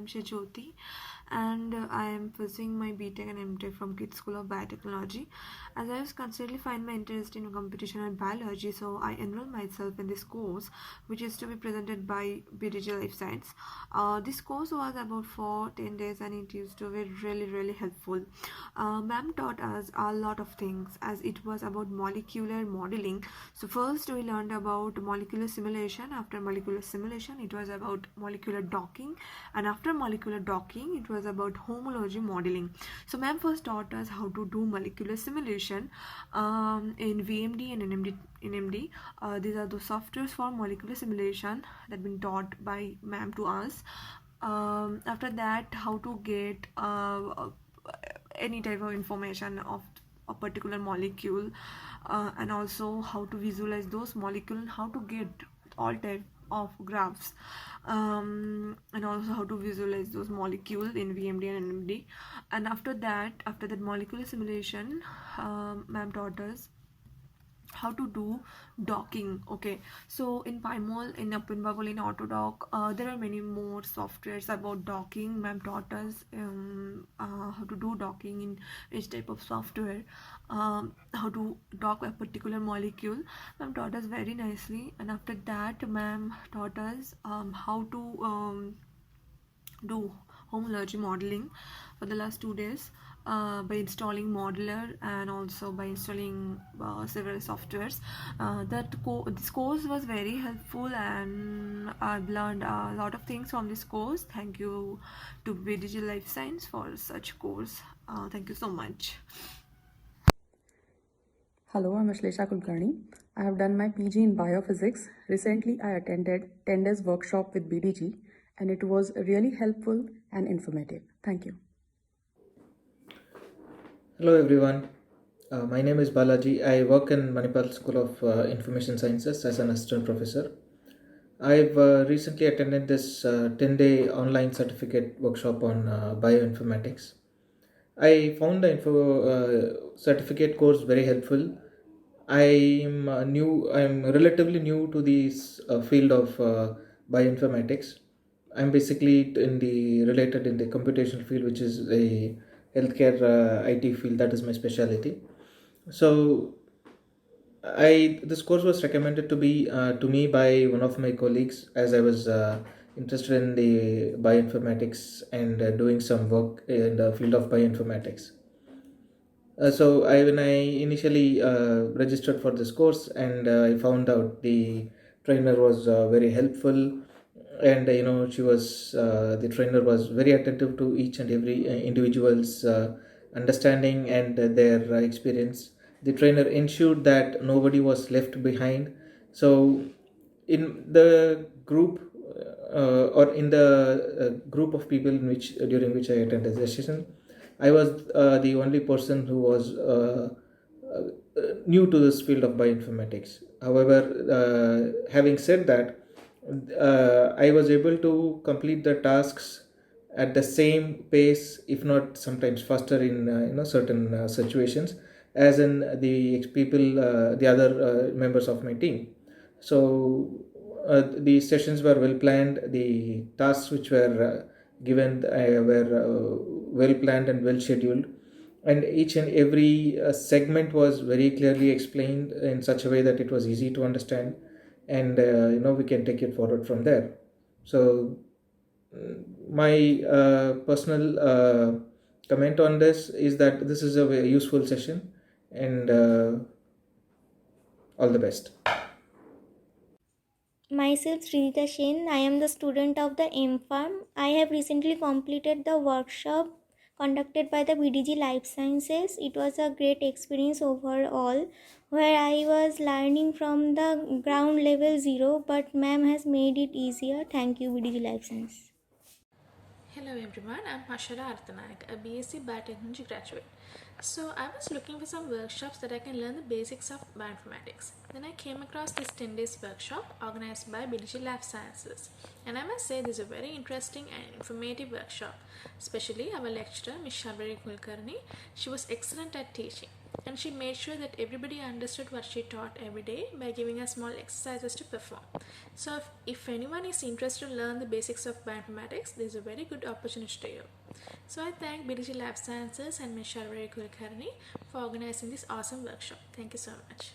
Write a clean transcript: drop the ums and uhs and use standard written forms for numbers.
am Shajoti, and I am pursuing my BTech and MTech from Kids School of Biotechnology. As I was constantly find my interest in computational biology, so I enrolled myself in this course, which is to be presented by BDG LifeSciences. This course was about for 10 days, and it used to be really helpful. Ma'am taught us a lot of things, as it was about molecular modeling. So first we learned about molecular simulation. After molecular simulation, it was about molecular docking, and after molecular docking, it was about homology modeling. So ma'am first taught us how to do molecular simulation in VMD and NMD. These are the softwares for molecular simulation that been taught by ma'am to us. After that, how to get any type of information of a particular molecule, and also how to visualize those molecules and how to get all type of graphs, and also how to visualize those molecules in VMD and NMD. And after that molecular simulation, ma'am taught us how to do docking. Okay, so in Pymol, in OpenBubble, in Autodock, there are many more softwares about docking. Ma'am taught us how to do docking in each type of software, how to dock a particular molecule. Ma'am taught us very nicely. And after that, ma'am taught us how to do homology modeling for the last 2 days, by installing modeler and also by installing several softwares. This course was very helpful, and I've learned a lot of things from this course. Thank you to BDG Life Science for such course. Thank you so much. Hello, I'm Ashlesha Kulkarni. I have done my PG in biophysics. Recently, I attended 10 days workshop with BDG, and it was really helpful and informative. Thank you. Hello everyone, my name is Balaji. I work in Manipal School of Information Sciences as an assistant professor. I've recently attended this 10-day online certificate workshop on bioinformatics. I found the certificate course very helpful. I'm relatively new to this field of bioinformatics. I'm basically related in the computational field, which is a healthcare IT field. That is my specialty. So this course was recommended to me by one of my colleagues, as I was interested in the bioinformatics and doing some work in the field of bioinformatics. When I initially registered for this course, and I found out the trainer was very helpful, and the trainer was very attentive to each and every individual's understanding and their experience. The trainer ensured that nobody was left behind. So in the group or in the group of people during which I attended the session, I was the only person who was new to this field of bioinformatics. However, having said that, I was able to complete the tasks at the same pace, if not sometimes faster, in certain situations, as in the other members of my team. So the sessions were well planned. The tasks which were given were well planned and well scheduled, and each and every segment was very clearly explained in such a way that it was easy to understand, and we can take it forward from there. So my personal comment on this is that this is a very useful session, and all the best. Myself, Srinita Shen. I am the student of the M-Farm. I have recently completed the workshop conducted by the BDG LifeSciences. It was a great experience overall, where I was learning from the ground level zero, but ma'am has made it easier. Thank you, BDG LifeSciences. Hello everyone, I'm Hashara Arthanayak, a BSc Biotechnology graduate. So I was looking for some workshops that I can learn the basics of bioinformatics. Then I came across this 10 days workshop organized by BDG LifeSciences. And I must say this is a very interesting and informative workshop. Especially our lecturer, Ms. Sharvari Kulkarni. She was excellent at teaching. and she made sure that everybody understood what she taught every day by giving us small exercises to perform. So if anyone is interested to learn the basics of bioinformatics, this is a very good opportunity to you. So I thank BDG Life Sciences and Ms. Sharvari Kulkarni for organizing this awesome workshop. Thank you so much.